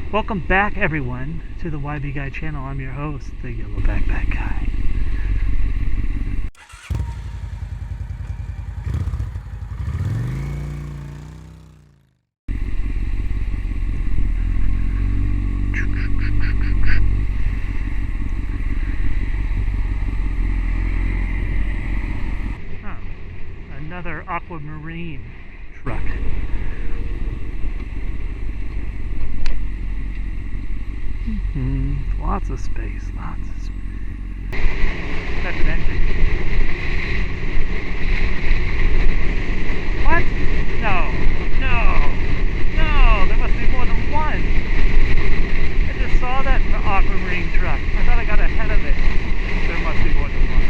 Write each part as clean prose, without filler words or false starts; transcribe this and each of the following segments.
Welcome back, everyone, to the YBGuy channel. I'm your host, the YellowBackpackGuy. Another aquamarine truck. Lots of space, lots of space. That's an engine. What? No, there must be more than one. I just saw that aquamarine truck. I thought I got ahead of it. There must be more than one.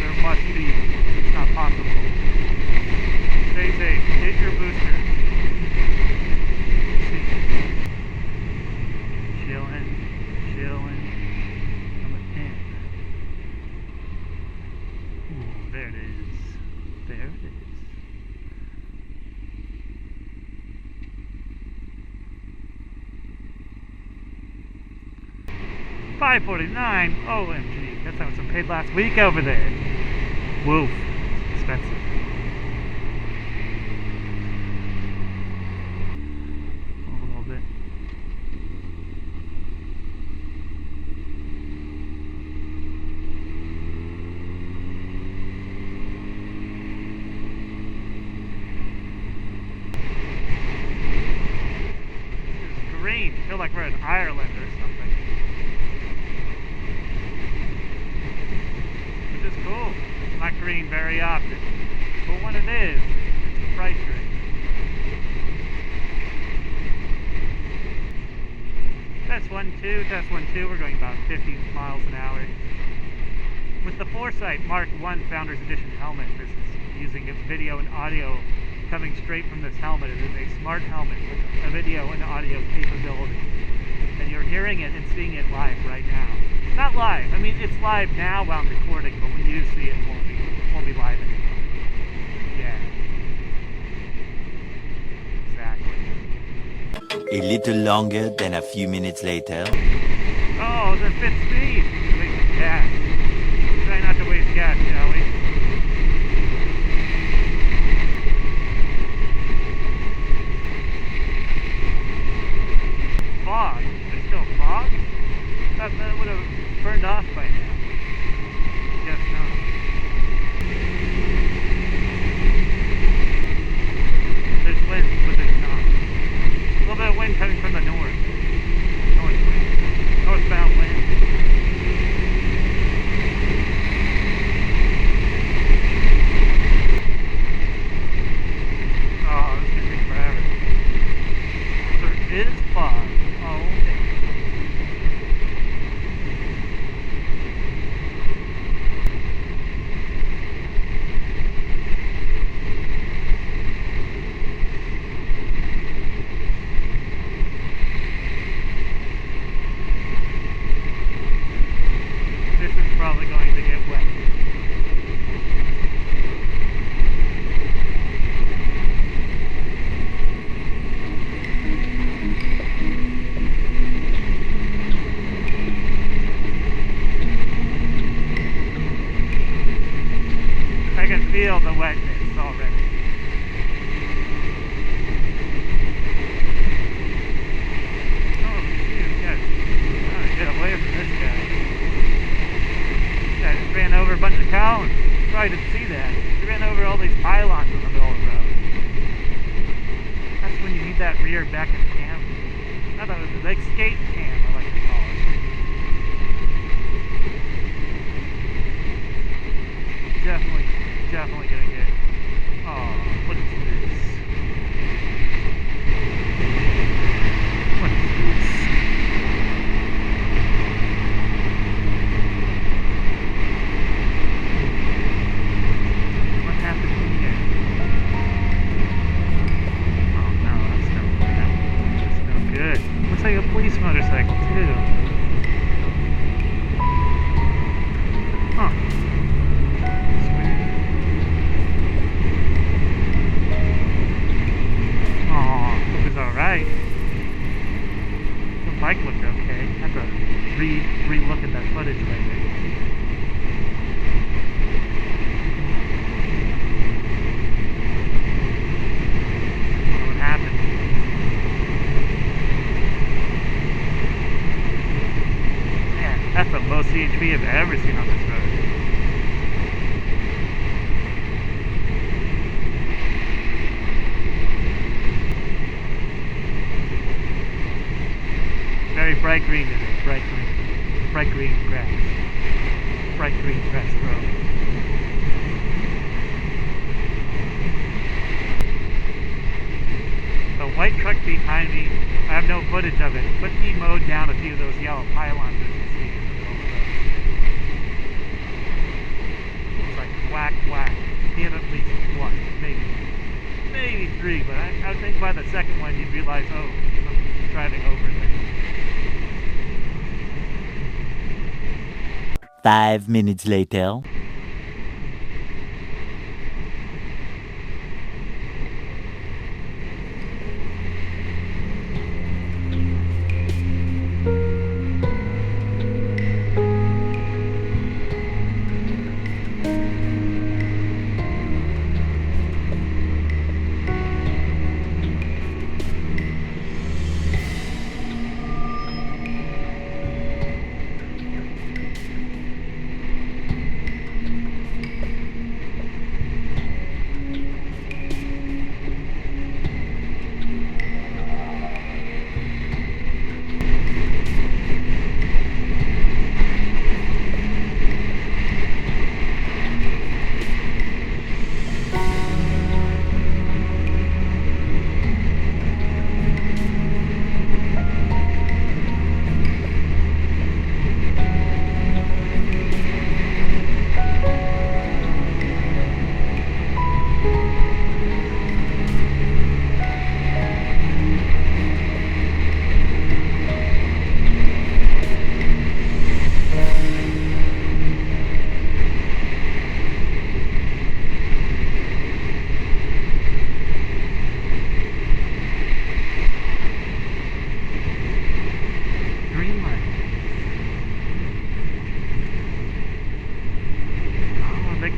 There must be. It's not possible. Stay safe. Hit your booster. Chilling. Coming in. Ooh, there it is. There it is. $5.49. OMG. That's how much I paid last week over there. Woof. It's expensive. A little bit. It's green. I feel like we're in Ireland or something. Which is cool. Not green very often. But when it is, it's the price range. Test 1, 2, test 1, 2. We're going about 15 miles an hour. With the Forcite Mark 1 Founders Edition helmet, this is using its video and audio coming straight from this helmet. It is a smart helmet with a video and audio capability. And you're hearing it and seeing it live right now. Not live. I mean, it's live now while I'm recording, but when you see it, it won't be live anymore. Yeah. Exactly. A little longer than a few minutes later. Oh, it's at 5th speed. Wasting gas. Try not to waste gas, shall we? Fog. There's still fog? That would have burned off by now. Guess not. There's wind, but there's not. A little bit of wind coming from the north. North wind. Northbound wind. Oh, this is going to take forever. There is fog. Oh, okay. This is probably going to get wet. I can feel the wetness already. Oh shoot, yes. Gotta get away from this guy. I just ran over a bunch of cones. Probably didn't see that. He ran over all these pylons in the middle of the road. That's when you need that rear backup cam. I thought it was like skate cam, I like to call it. Definitely gonna get. Oh, what is this? What is this? What happened here? Oh no, that's no good. That's no good. Looks like a police motorcycle too. Huh. Alright. bike looked okay. I have to re-look at that footage later. What happened? Man, that's the most CHP I've ever seen on this road. Very bright green today, bright green grass, bright green grass road. The white truck behind me, I have no footage of it, but he mowed down a few of those yellow pylons as you see in the middle of the road. It was like whack, whack. He had at least one, maybe three, but I think by the second one you'd realize, oh, I'm driving over things. 5 minutes later.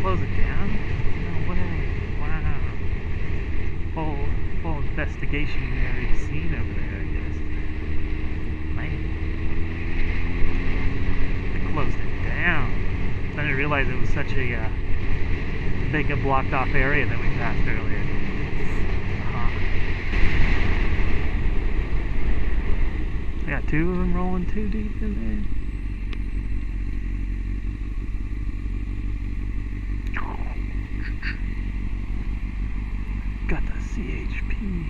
Close it down? No way. Wow. Full investigation area scene over there, I guess. Man. They closed it down. I didn't realize it was such a big and blocked off area that we passed earlier. They got two of them rolling too deep in there. Got the CHP.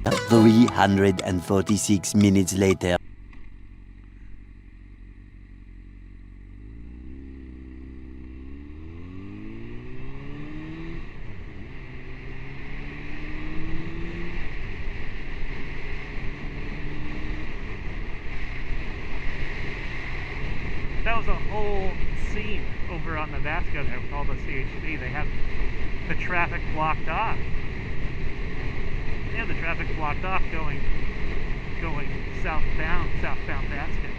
At 346 minutes later. That was a whole scene over on the Vasco there with all the CHP. They have the traffic blocked off. They have the traffic blocked off going southbound Vasco.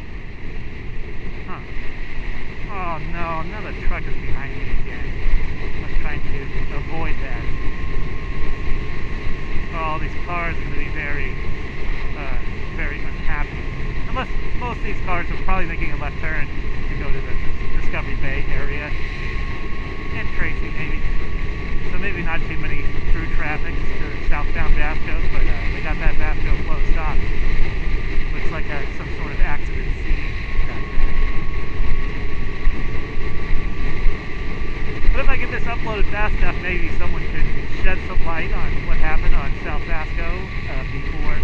Huh. Oh no, another truck is behind me again. I was trying to avoid that. Oh, these cars are going to be very unhappy. Unless most of these cars are probably making a left turn to go to the Discovery Bay area. And Tracy, maybe. So maybe not too many through traffic to southbound Vasco, but they got that Vasco closed off. Looks like some sort of accident scene back there. But if I get this uploaded fast enough, maybe someone could shed some light on what happened on South Vasco before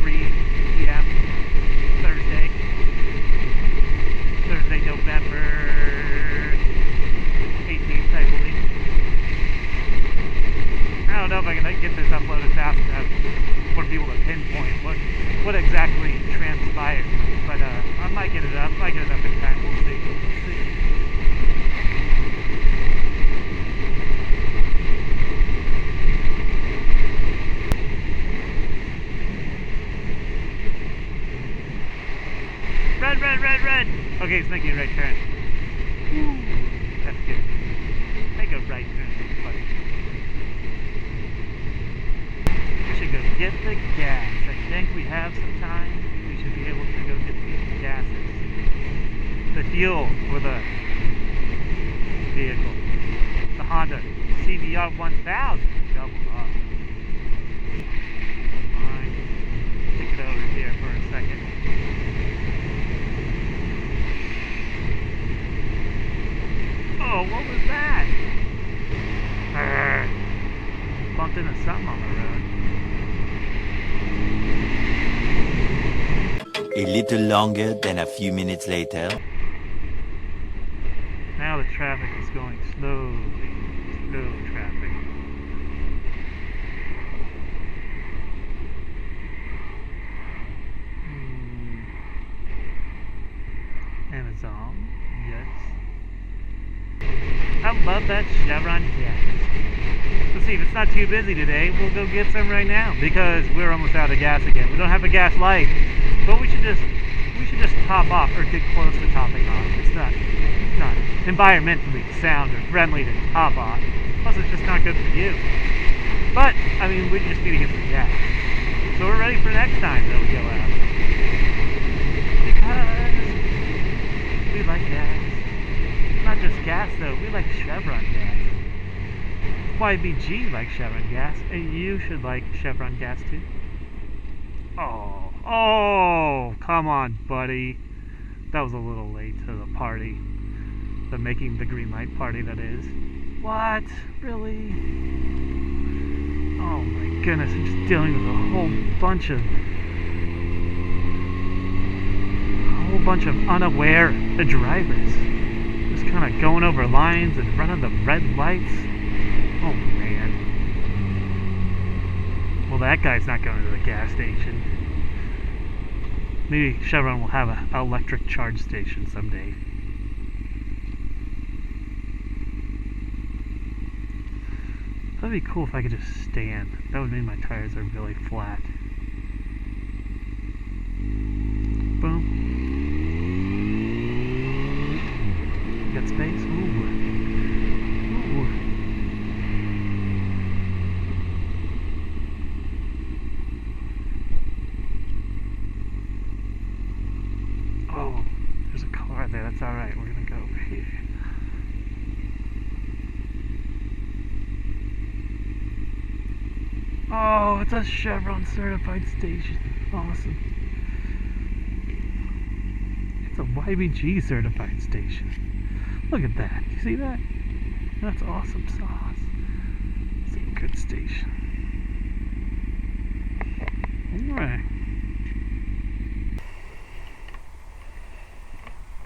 3 p.m. Thursday, November 18th, I believe. I don't know if I can get this uploaded fast enough for people to pinpoint. Look, exactly transpired, but I might get it up. Might get it up in time. We'll see. We'll see. Red, red, red, red. Okay, it's making a right turn. Ooh, that's good. Make a right turn, buddy. We should go get the gas. I think we have some time. We should be able to go get the gases. The fuel for the vehicle. The Honda CBR 1000. Double up. Fine. Take it over here for a second. Oh, what was that? Bumped into something on the road. A little longer than a few minutes later. Now the traffic is going slowly. Slow traffic. Amazon. Yes. I love that Chevron gas. Let's see, if it's not too busy today, we'll go get some right now because we're almost out of gas again. We don't have a gas light, but we should just top off or get close to topping off. It's not environmentally sound or friendly to top off. Plus, it's just not good for you. But I mean, we just need to get some gas. So we're ready for next time that we go out because we like gas. Not just gas though, we like Chevron gas. YBG likes Chevron gas, and you should like Chevron gas too. Oh, come on, buddy. That was a little late to the party. The making the green light party, that is. What? Really? Oh my goodness, I'm just dealing with a whole bunch of unaware drivers. Just kind of going over lines and running the red lights. Oh man. Well, that guy's not going to the gas station. Maybe Chevron will have an electric charge station someday. That'd be cool if I could just stand. That would mean my tires are really flat. Boom. Got space? Ooh. Ooh. Oh, there's a car there. That's alright. We're gonna go over here. Oh, it's a Chevron certified station. Awesome. It's a YBG certified station. Look at that. You see that? That's awesome sauce. It's a good station. Alright.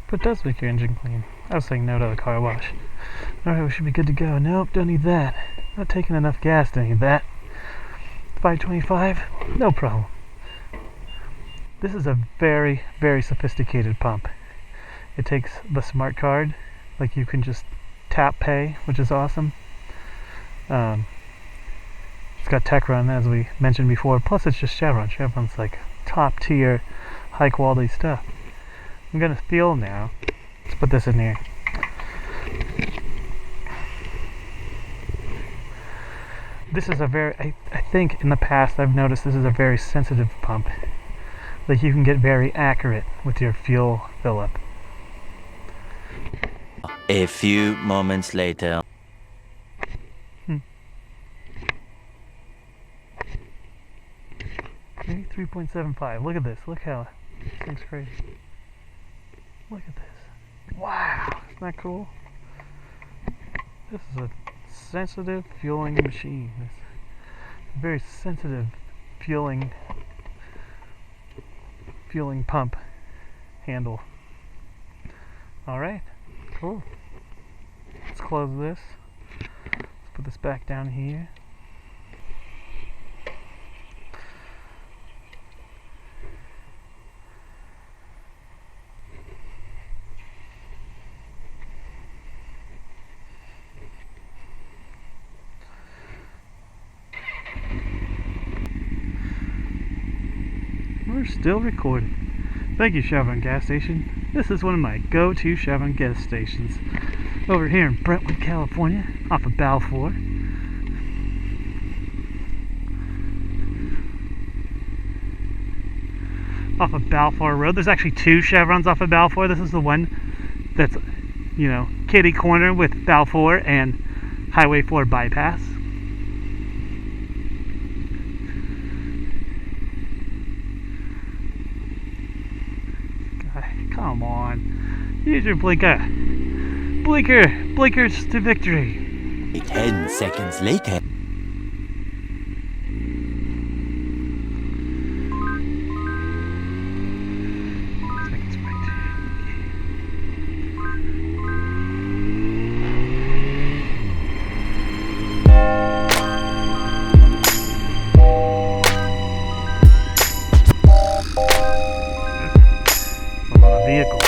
But it does make your engine clean. I was saying no to the car wash. Alright, we should be good to go. Nope, don't need that. Not taking enough gas to need that. 525? No problem. This is a very, very sophisticated pump. It takes the smart card. Like, you can just tap pay, which is awesome. It's got tech run, as we mentioned before. Plus, it's just Chevron. Chevron's like top tier, high quality stuff. I'm gonna feel now. Let's put this in here. This is a very, I think in the past I've noticed this is a very sensitive pump. Like, you can get very accurate with your fuel fill up. A few moments later. 3.75. Look at this. Look how this thing's crazy. Look at this. Wow. Isn't that cool? This is a sensitive fueling machine. It's a very sensitive fueling pump handle. Alright. Cool. Let's close this. Let's put this back down here. We're still recording. Thank you, Chevron Gas Station. This is one of my go-to Chevron gas stations. Over here in Brentwood, California, off of Balfour. Off of Balfour Road. There's actually two Chevrons off of Balfour. This is the one that's, you know, kitty corner with Balfour and Highway 4 bypass. Come on. Use your blinker. Blinkers to victory. 10 seconds later. Seconds right. A lot of vehicles.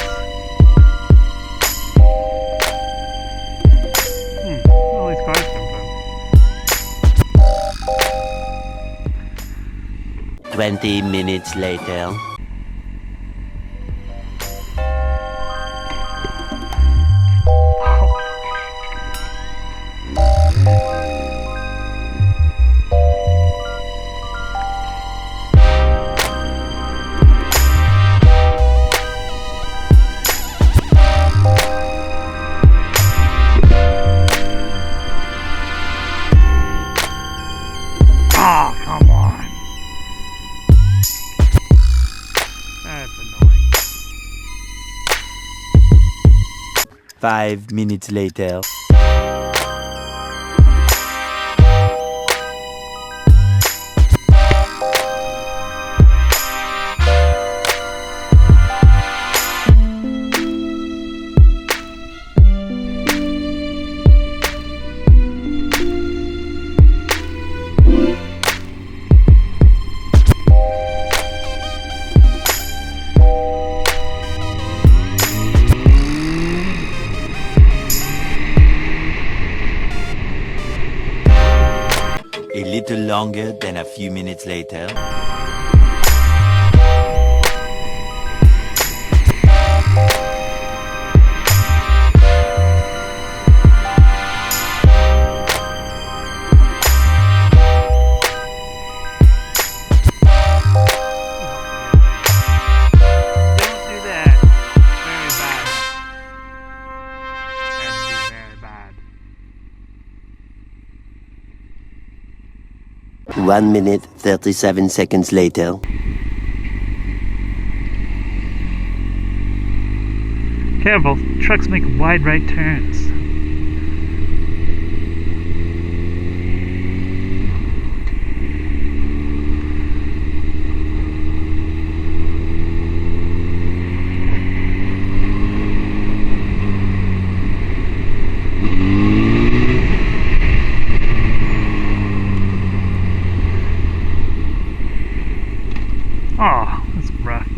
All these cars come from. 20 minutes later. Oh, come on. That's annoying. 5 minutes later. A little longer than a few minutes later. Very bad. 1 minute, 37 seconds later. Careful, trucks make wide right turns. Oh, that's rough.